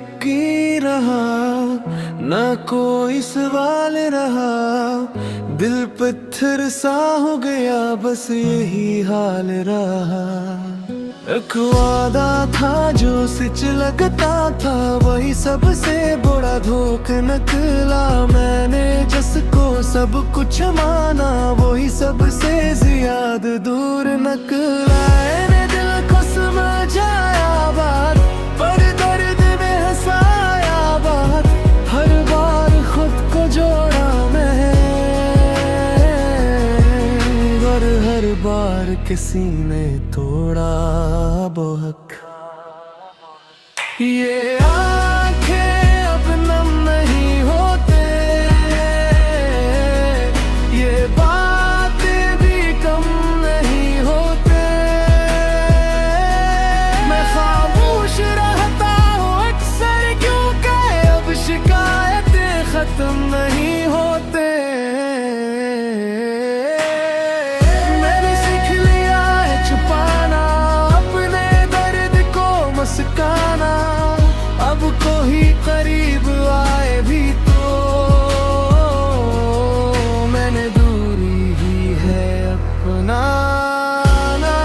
यकीन रहा, ना कोई सवाल रहा। दिल पत्थर सा हो गया, बस यही हाल रहा। एक वादा था जो सच लगता था, वही सबसे बड़ा धोखा निकला। मैंने जिसको सब कुछ माना, वही सबसे ज्यादा दूर निकला। मैंने दिल को समझाया बात, पर दर्द में हंसाया बात। हर बार खुद को जोड़ा मैं, और हर बार किसी ने तोड़ा बहुत। ये आंखें अब नम नहीं होते, ये बातें भी कम नहीं होते। मैं खामोश रहता हूँ अक्सर, क्योंकि अब शिकायतें खत्म नहीं होते। मैंने सीख लिया है छुपाना अपने दर्द को, मुस्काना। अब कोई करीब आए भी तो मैंने दूरी ही है अपनाना।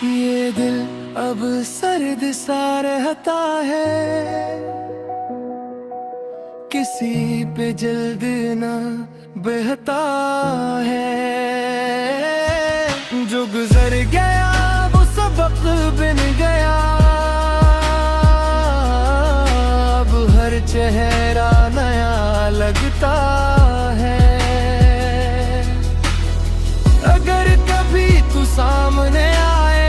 ये दिल अब सर्द सा रहता है, किसी पे जल्द ना बहता है। जो गुजर गया वो सबक बन गया, अब हर चेहरा नया लगता है। अगर कभी तू सामने आए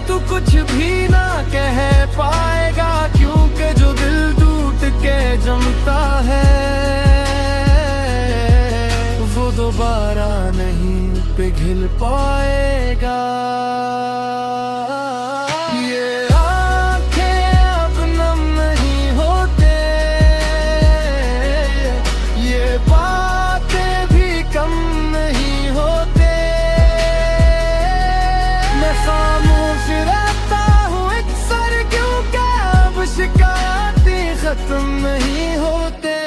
तो कुछ भी ना कह पाएगा, क्योंकि जो दिल टूट के जमता है वो दोबारा नहीं पिघल पाएगा। ये आंखें अब नम नहीं होते, ये बातें भी कम नहीं होते। मैं खामोश रहता हूँ अक्सर, क्योंकि अब शिकायतें खत्म नहीं होते।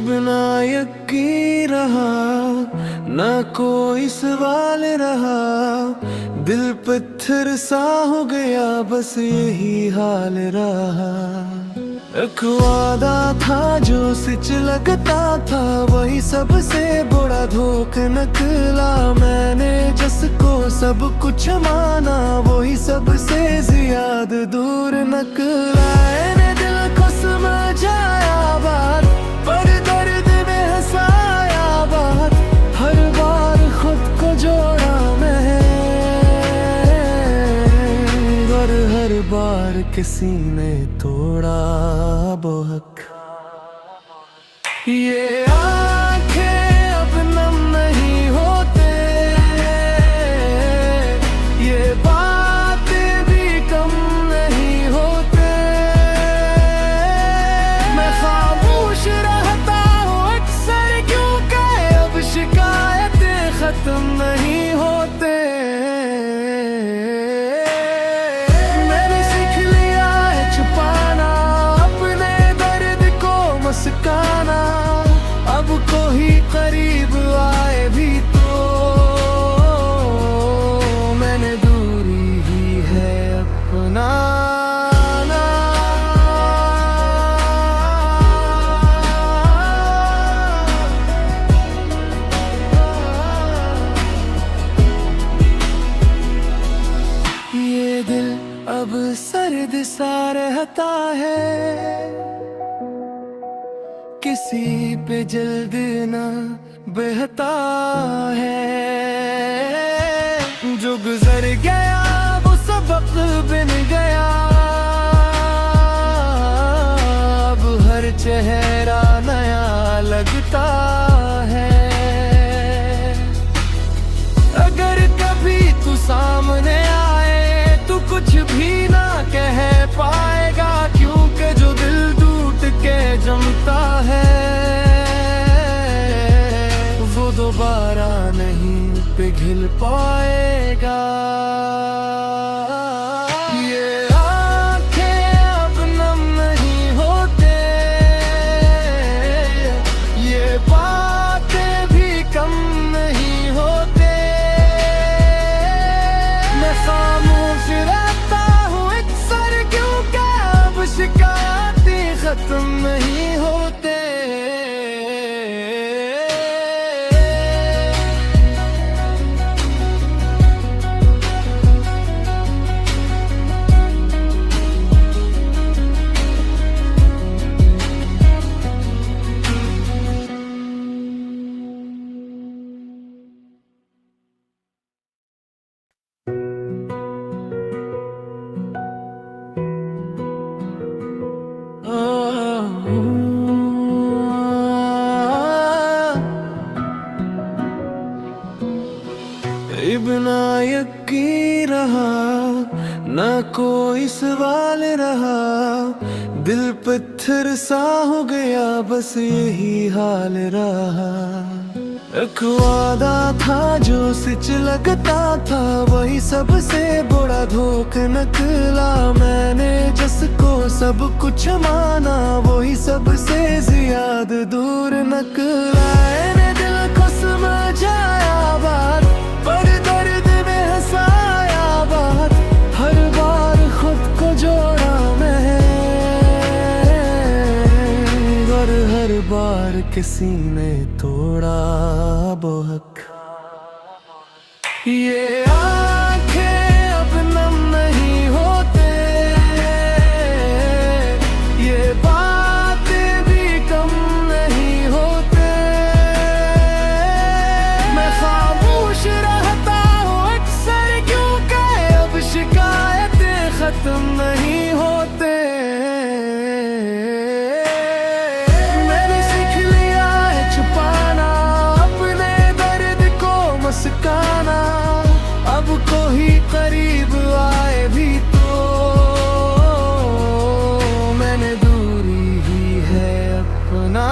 बिना यकीन रहा, ना कोई सवाल रहा। दिल पत्थर सा हो गया, बस यही हाल रहा। एक वादा था जो सच लगता था, वही सबसे बड़ा धोखा निकला। मैंने जिसको सब कुछ माना, वही सबसे ज्यादा दूर निकला। मैंने दिल को समझाया बात, पर दर्द में हंसाया बात। हर बार खुद को जोड़ा मैं, और हर बार किसी ने तोड़ा बहुत। ये आंखें अब नम नहीं होते, ये बातें भी कम नहीं होते। मैं खामोश रहता हूँ अक्सर, क्योंकि अब शिकायतें खत्म नहीं होते। मैंने सीख लिया है छुपाना अपने दर्द को, मुस्काना। अब सा रहता है, किसी पे जल्द ना बहता है। जो गुजर गया वो सबक बन गया, अब हर चेहरा नया लगता है। अगर कभी तू सामने आए तो कुछ भी ना कह पाएगा, क्योंकि जो दिल टूट के जमता है वो दोबारा नहीं पिघल पाएगा। ये आंखें अब नम नहीं होते, ये बातें भी कम नहीं होते। मैं खामोश रहता हूँ अक्सर, क्योंकि अब शिकायतें खत्म नहीं होते। इब्ना यकीन रहा ना कोई सवाल रहा, दिल पत्थर सा हो गया बस यही हाल रहा। एक वादा था जो सच लगता था, वही सबसे बड़ा धोखा निकला। मैंने जिसको सब कुछ माना वही सबसे ज्यादा दूर निकला। मैंने दिल को समझाया बात, पर दर्द में हंसाया बात। हर बार खुद को जोड़ा मैं, और हर बार किसी ने तोड़ा बहुत। ये आंखें अब नम नहीं होते, ये बातें भी कम नहीं होते। मैं खामोश रहता हूँ अक्सर, क्योंकि अब शिकायतें खत्म नहीं होते। मुस्काना अब कोई करीब आए भी तो मैंने दूरी ही है अपनाना।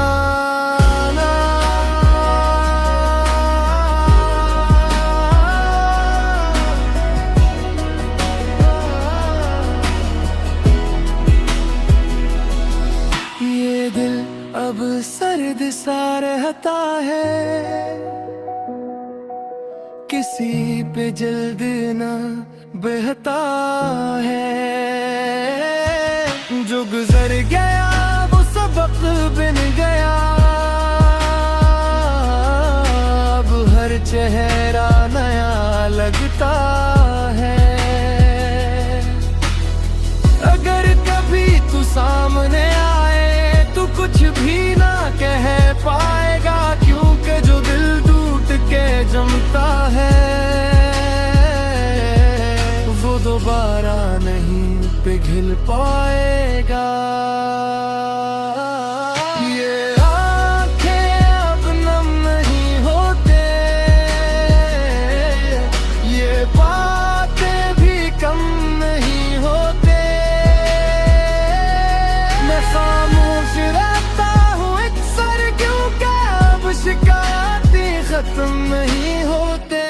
ये दिल अब सर्द सा रहता है, किसी पे जल्द ना बहता है। जो गुजर गया वो सबक बन गया, अब हर चेहरा नया लगता है। अगर कभी तू सामने आए तो कुछ भी ना कह पाएगा, क्योंकि जो दिल टूट के जमता है वो दोबारा नहीं पिघल पाएगा। ये आंखें अब नम नहीं होते, ये बातें भी कम नहीं होते। मैं खामोश रहता हूँ अक्सर, क्योंकि अब शिकायतें खत्म नहीं होते।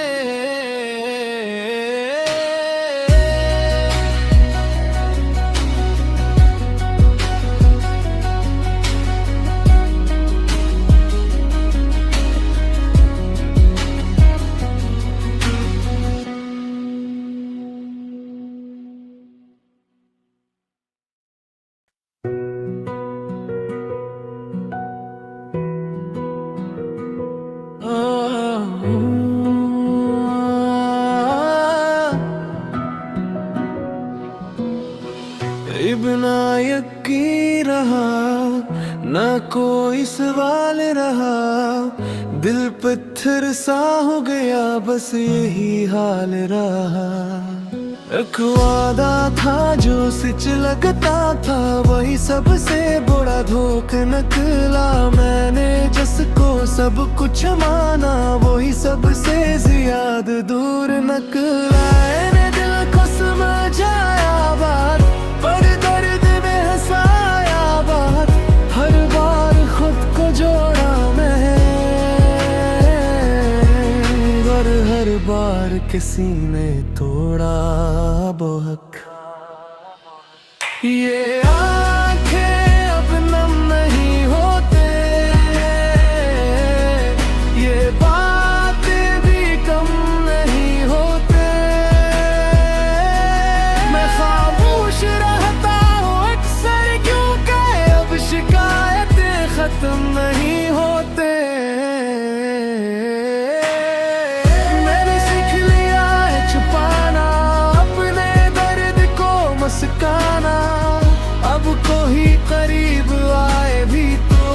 इब्ना यकीन रहा, ना कोई सवाल रहा, दिल पत्थर सा हो गया, बस यही हाल रहा। एक वादा था जो सच लगता था, वही सबसे बड़ा धोखा निकला। मैंने जिसको सब कुछ माना, वही सबसे ज्यादा दूर निकला। मैंने दिल को समझाया बात, पर दर्द में हंसाया बात। हर बार खुद को जोड़ा मैं, और हर बार किसी ने तोड़ा बहुत। ये आंखें अब नम नहीं होते, ये बातें भी कम नहीं होते। मैं खामोश रहता हूँ अक्सर, क्योंकि अब शिकायतें खत्म नहीं होते। मुस्काना, अब कोई करीब आए भी तो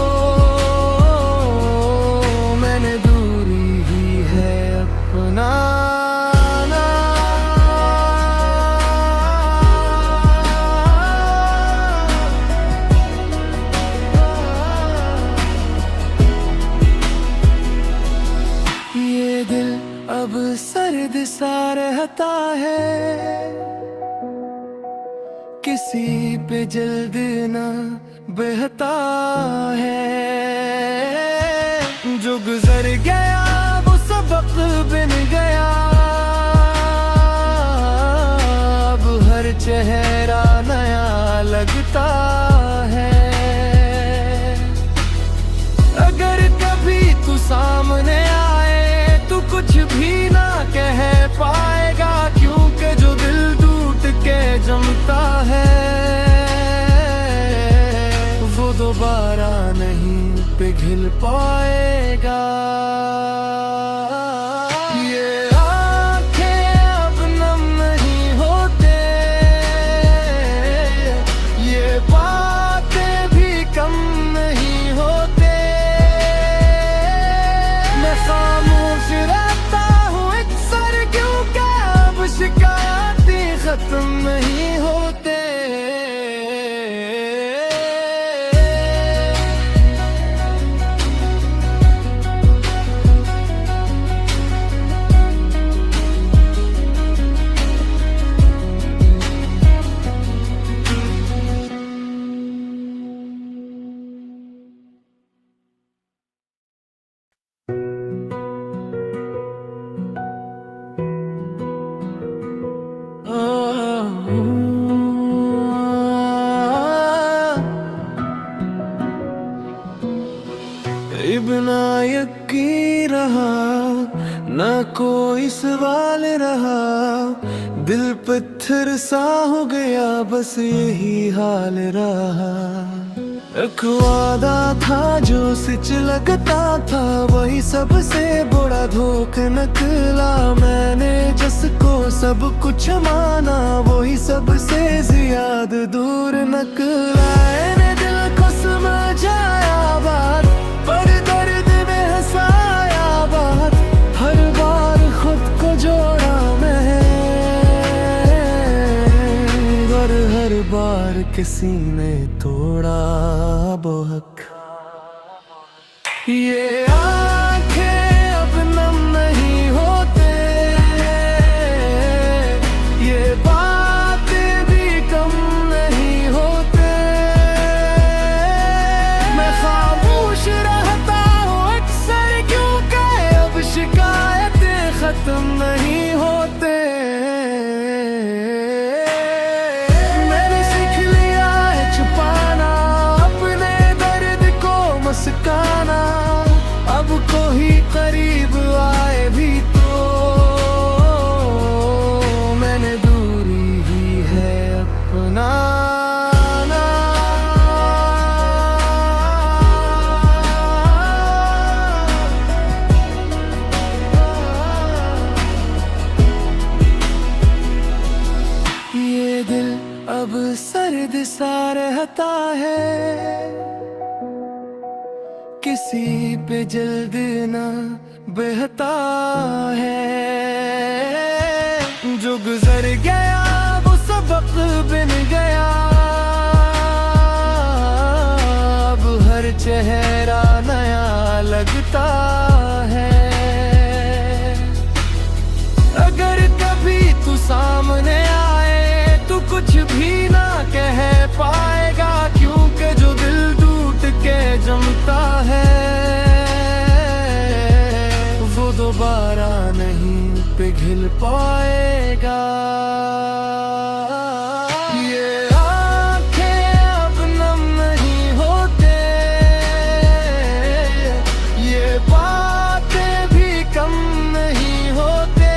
मैंने दूरी ही है अपनाना। ये दिल अब सर्द सा रहता है, किसी पे जल्द न बहता है। जो गुजर गया वो सबक बन गया, अब हर चेहरा नया लगता है। अगर कभी तू सामने आए तो कुछ भी ना कह पाएगा, क्योंकि जो दिल टूट के जमता है वो दोबारा नहीं पिघल पाएगा। ये आंखें अब नम नहीं होते, ये बातें भी कम नहीं होते। मैं खामोश रहता हूँ अक्सर, क्योंकि अब शिकायतें खत्म नहीं होते। इब्ना यकीन रहा, ना कोई सवाल रहा, दिल पत्थर सा हो गया, बस यही हाल रहा। एक वादा था जो सच लगता था, वही सबसे बड़ा धोखा निकला। मैंने जिसको सब कुछ माना, वही सबसे ज्यादा दूर निकला। मैंने दिल को समझाया बात, पर दर्द में हंसाया बात। हर बार खुद को जोड़ा मैं, और हर बार किसी ने तोड़ा बहुत। ये आंखें अब नम नहीं होते, ये बातें भी कम नहीं होते। मैं खामोश रहता हूँ अक्सर, क्योंकि अब शिकायतें खत्म नहीं होते। मैंने सीख लिया है छुपाना अपने दर्द को, मुस्काना, अब कोई करीब आए भी तो मैंने दूरी ही है अपनाना। सा रहता है, किसी पे जल्द ना बहता है। जो गुजर गया वो सबक बन गया, अब हर चेहरा नया लगता है। अगर कभी तू सामने आए तो कुछ भी ना कह पाएगा, क्योंकि जो दिल टूट के जमता है वो दोबारा नहीं पिघल पाएगा। ये आंखें अब नम नहीं होते, ये बातें भी कम नहीं होते।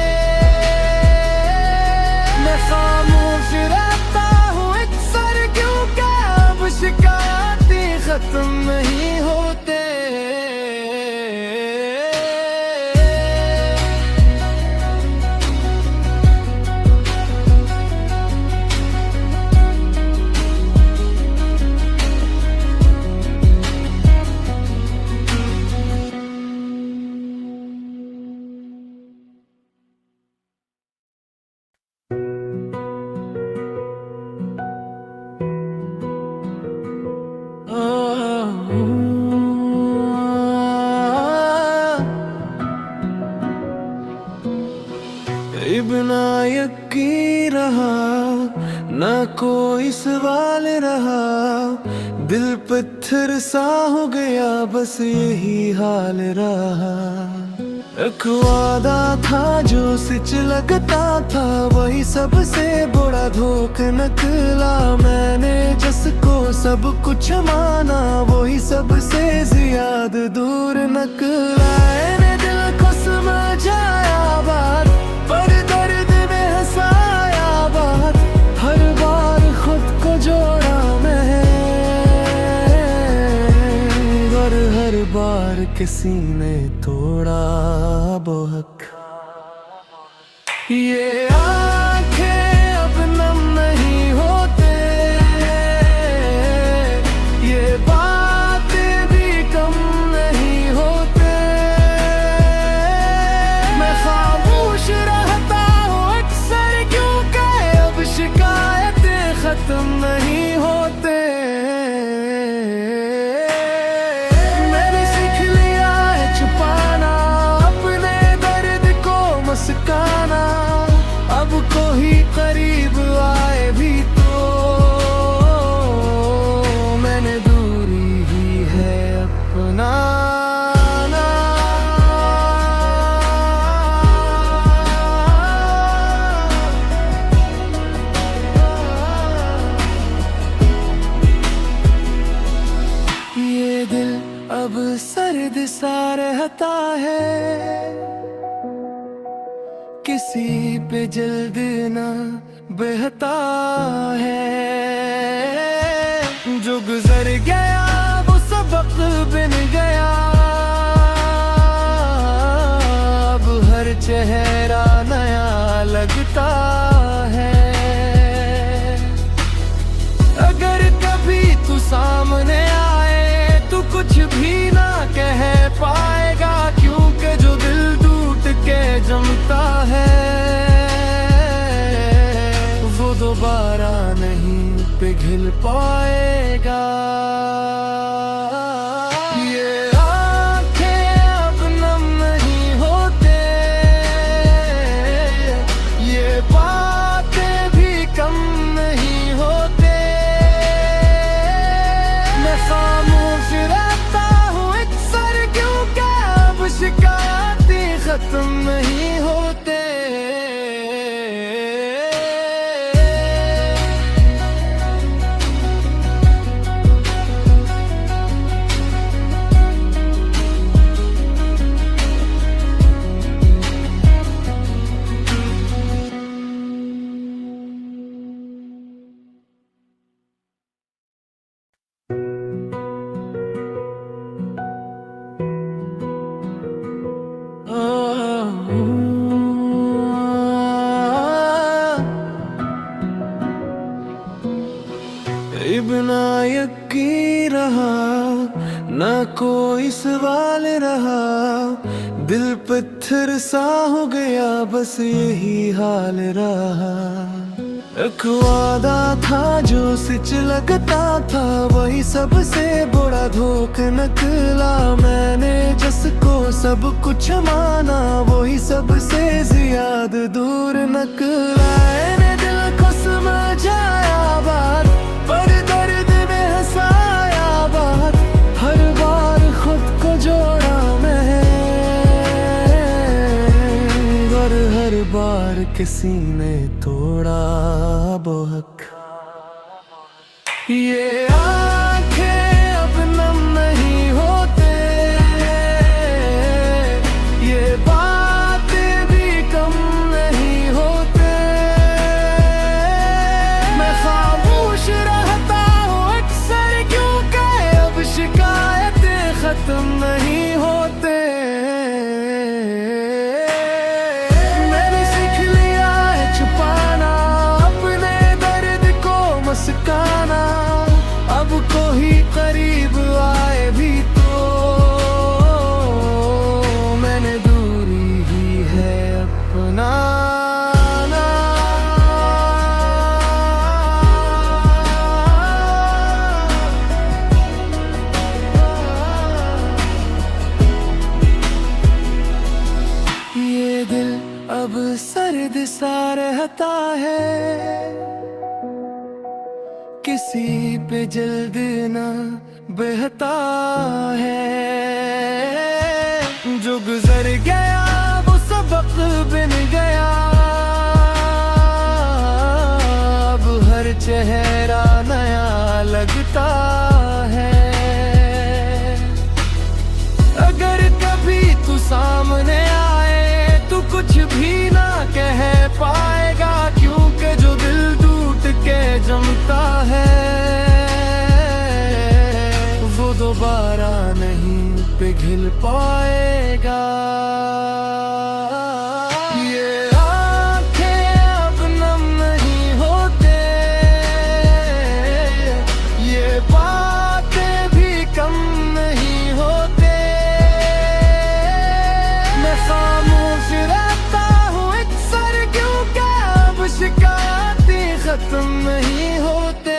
मैं खामोश रहता हूँ अक्सर, क्योंकि अब शिकायतें खत्म नहीं होते। इब्ना यकीन रहा ना कोई सवाल रहा, दिल पत्थर सा हो गया बस यही हाल रहा। एक वादा था जो सच लगता था, वही सबसे बड़ा धोखा निकला। मैंने जिसको सब कुछ माना वही सबसे ज्यादा दूर निकला। मैंने दिल को समझाया बात, पर दर्द में हंसाया बात। हर बार खुद को जोड़ा मैं, और हर बार किसी ने तोड़ा बहुत। ये आंखें अब नम नहीं होते, ये बातें भी कम नहीं होते। मैं खामोश रहता हूँ अक्सर, क्योंकि अब शिकायतें खत्म नहीं होते। मैंने सीख लिया है छुपाना अपने दर्द को, मुस्काना। अब कोई करीब आए भी तो मैंने दूरी ही है अपनाना। ये दिल अब सर्द सा रहता है, किसी पे जल्द ना बहता है। जो गुजर गया वो सबक बन गया, अब हर चेहरा नया लगता है। अगर कभी तू सामने आए तो कुछ भी ना कह पाएगा, क्योंकि जो दिल टूट के जमता है वो दोबारा नहीं पिघल पाएगा। ये आंखें अब नम नहीं होते, ये बातें भी कम नहीं होते। मैं खामोश रहता हूँ अक्सर, क्योंकि अब शिकायतें खत्म नहीं होते। Oh बिना यकीन रहा, ना कोई सवाल रहा, दिल पत्थर सा हो गया, बस यही हाल रहा। एक वादा था जो सच लगता था, वही सबसे बड़ा धोखा निकला। मैंने जिसको सब कुछ माना, वही सबसे ज्यादा दूर निकला। मैंने दिल को समझाया बात, पर दर्द में हंसाया बात। हर बार खुद को जोड़ा मैं, और हर बार किसी ने तोड़ा बहुत। ये आंखें अब नम नहीं होते, ये बातें भी कम नहीं होते। मैं खामोश रहता हूँ अक्सर, क्योंकि अब शिकायतें खत्म नहीं होते। मैंने सीख लिया है छुपाना अपने दर्द को, मुस्काना। अब कोई करीब आए भी तो मैंने दूरी ही है अपनाना। ये दिल अब सर्द सा रहता है, किसी पे जल्द न बहता है। जो गुजर गया वो सबक बन गया, अब हर चेहरा नया लगता है। अगर कभी तू सामने आए तो कुछ भी ना कह पाएगा, क्योंकि जो दिल टूट के जमता है वो दोबारा नहीं पिघल पाएगा। ये आंखें अब नम नहीं होते, ये बातें भी कम नहीं होते। मैं खामोश रहता हूँ अक्सर, क्योंकि अब शिकायतें खत्म नहीं होते।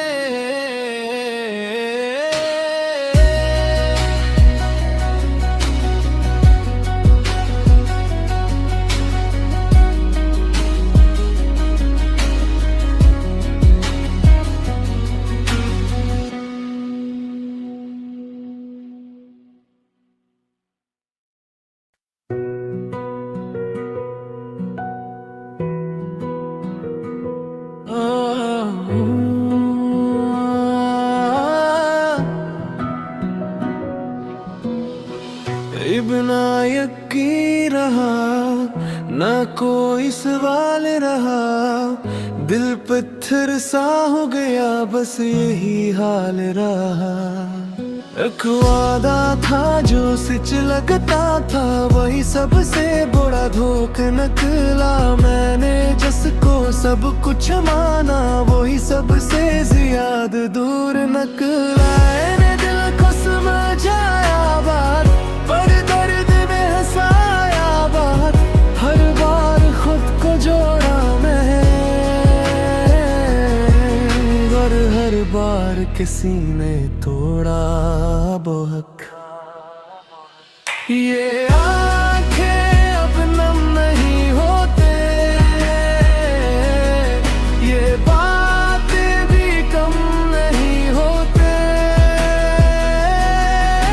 बिना यकीन रहा, ना कोई सवाल रहा, दिल पत्थर सा हो गया, बस यही हाल रहा। एक वादा था जो सच लगता था, वही सबसे बड़ा धोखा निकला। मैंने जिसको सब कुछ माना, वही सबसे ज्यादा दूर निकला। मैंने दिल को समझाया बात, पर दर्द में हंसाया बात। हर बार खुद को जोड़ा मैं, और हर बार किसी ने तोड़ा बहुत। ये आंखें अब नम नहीं होते, ये बातें भी कम नहीं होते।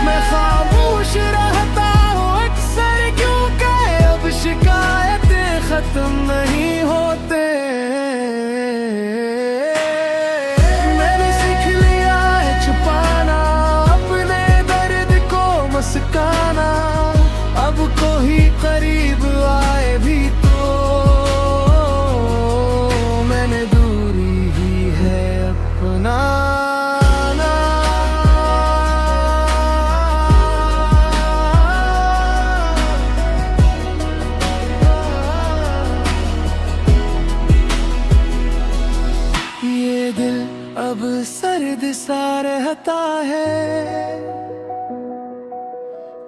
मैं खामोश रहता हूँ अक्सर, क्योंकि अब शिकायतें खत्म नहीं होते। मैंने सीख लिया है छुपाना अपने दर्द को, मुस्काना। अब रहता है,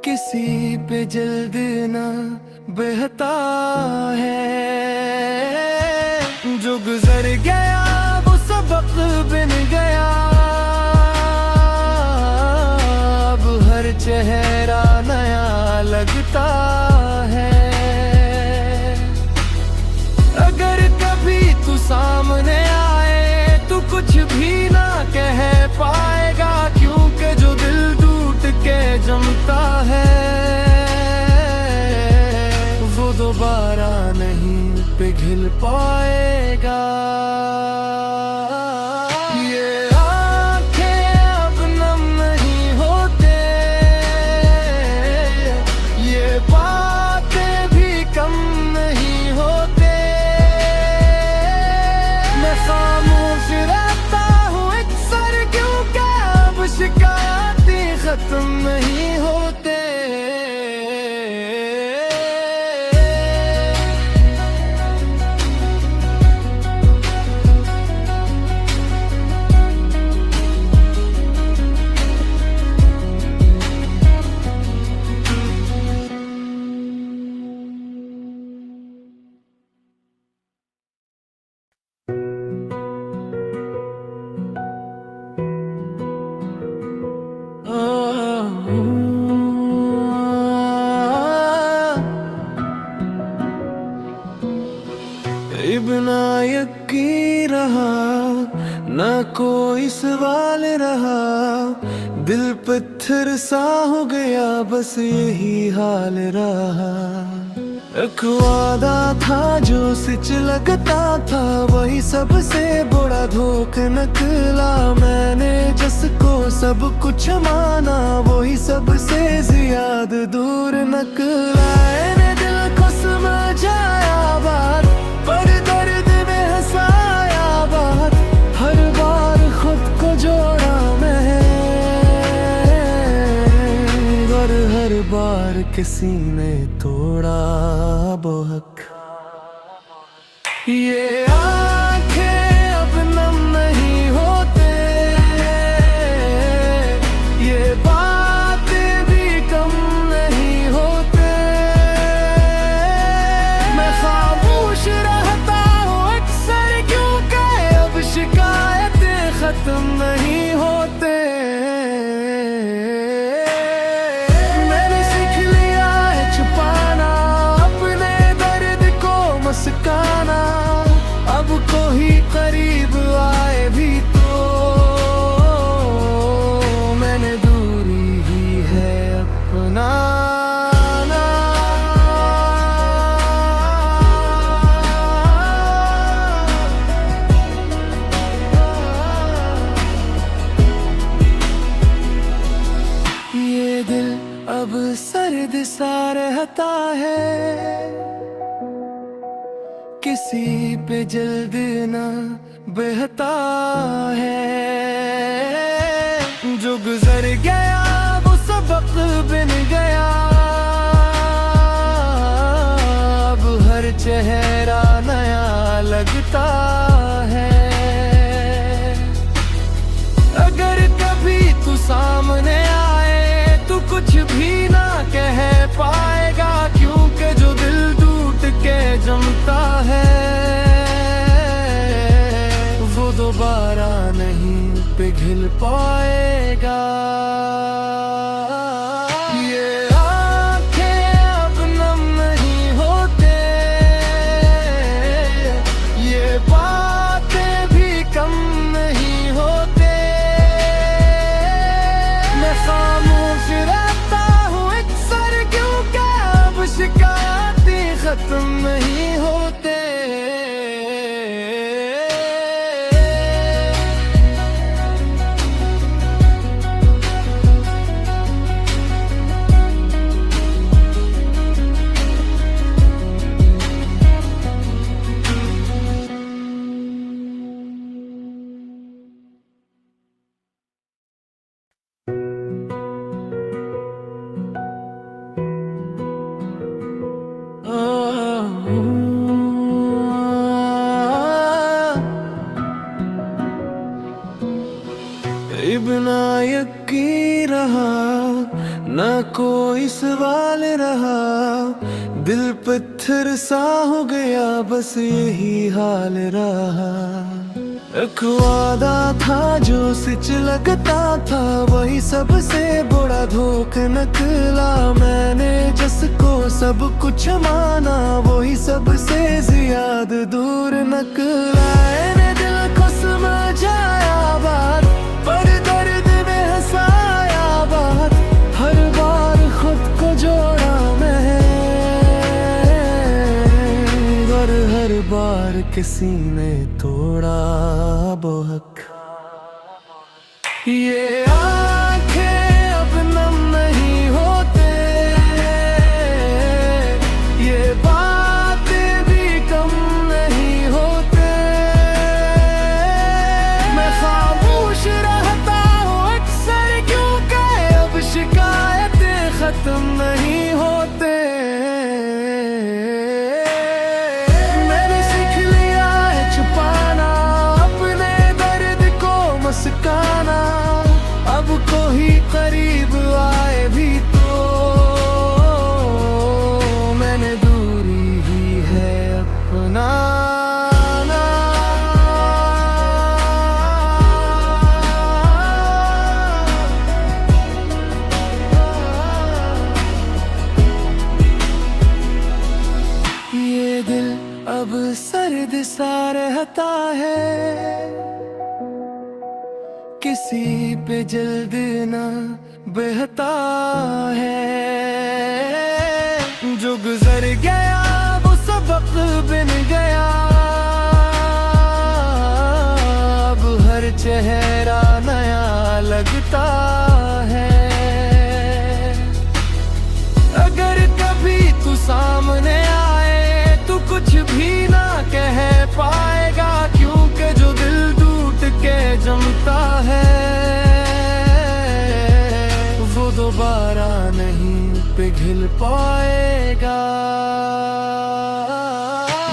किसी पे जल्द न बहता है। जो गुजर गया वो सबक बन गया, अब हर चेहरा नया लगता है। अगर कभी तू सामने आए तो कुछ भी ना कह पाएगा, क्योंकि जो दिल टूट के जमता है वो दोबारा नहीं पिघल पाएगा। ये आंखें अब नम नहीं होते, ये बातें भी कम नहीं होते। मैं खामोश रहता हूँ अक्सर, क्योंकि अब शिकायतें खत्म नहीं होते। इब्ना यकीन रहा ना कोई सवाल रहा, दिल पत्थर सा हो गया बस यही हाल रहा। एक वादा था जो सच लगता था, वही सबसे बड़ा धोखा निकला। मैंने जिसको सब कुछ माना वही सबसे ज्यादा दूर निकला। मैंने दिल को समझाया बात, पर दर्द में हंसाया बात। हर बार खुद को जोड़ा मैं, और हर बार किसी ने तोड़ा बहुत। ये आंखें अब नम नहीं होते, ये बातें भी कम नहीं होते। मैं खामोश रहता हूँ अक्सर, क्योंकि अब शिकायतें खत्म नहीं होते। मैंने सीख लिया है छुपाना अपने दर्द को, मुस्काना। अब कोई करीब आए भी तो मैंने दूरी ही है अपनाना। ये दिल अब सर्द सा रहता है, किसी पे जल्द न बहता है। जो गुजर गया वो सबक बन गया, अब हर चेहरा नया लगता है। अगर कभी तू सामने आए तो कुछ भी ना कह पाएगा, क्योंकि जो दिल टूट के जमता है वो दोबारा नहीं पिघल पाएगा। ये आंखें अब नम नहीं होते, ये बातें भी कम नहीं होते। मैं खामोश रहता हूँ अक्सर, क्योंकि अब शिकायतें खत्म नहीं होते। Oh इतना यकीन रहा, ना कोई सवाल रहा, दिल पत्थर सा हो गया, बस यही हाल रहा। एक वादा था जो सच लगता था, वही सबसे बड़ा धोखा निकला। मैंने जिसको सब कुछ माना, वही सबसे ज्यादा दूर निकला। मैंने दिल को समझाया बात, पर दर्द में हंसाया बात। हर बार खुद को जोड़ा मैं, और हर बार किसी ने तोड़ा बहुत। ये आंखें अब नम नहीं होते, ये बातें भी कम नहीं होते। मैं खामोश रहता हूँ अक्सर, क्योंकि अब शिकायतें खत्म नहीं होते। मैंने सीख लिया है छुपाना अपने दर्द को, मुस्काना। अब कोई करीब आए भी तो मैंने दूरी ही है अपनाना। ये दिल अब सर्द सा रहता है, किसी पे जल्द ना बहता है। जो गुजर गया वो सबक बन गया, अब हर चेहरा नया लगता है। अगर कभी तू सामने आए तो कुछ भी ना कह पाएगा, क्योंकि जो दिल टूट के जमता है वो दोबारा नहीं पिघल पाएगा।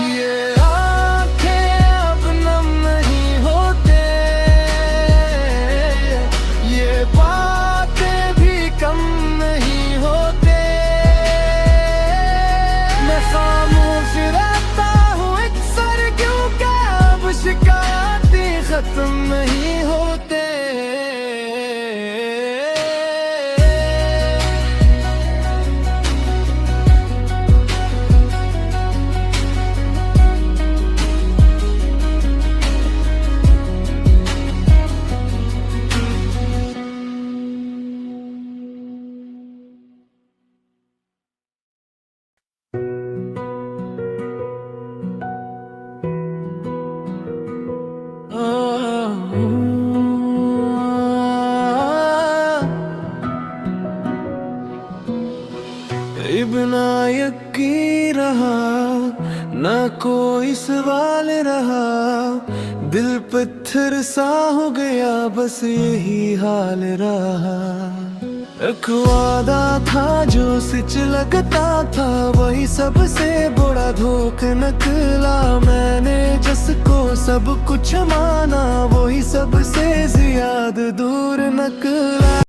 ये आंखें अब नम नहीं होते, ये बातें भी कम नहीं होते। मैं खामोश रहता हूँ अक्सर, क्योंकि अब शिकायतें खत्म नहीं होते। इतना यकीन रहा, ना कोई सवाल रहा, दिल पत्थर सा हो गया, बस यही हाल रहा। एक वादा था जो सच लगता था, वही सबसे बड़ा धोखा निकला। मैंने जिसको सब कुछ माना, वही सबसे ज्यादा दूर निकला।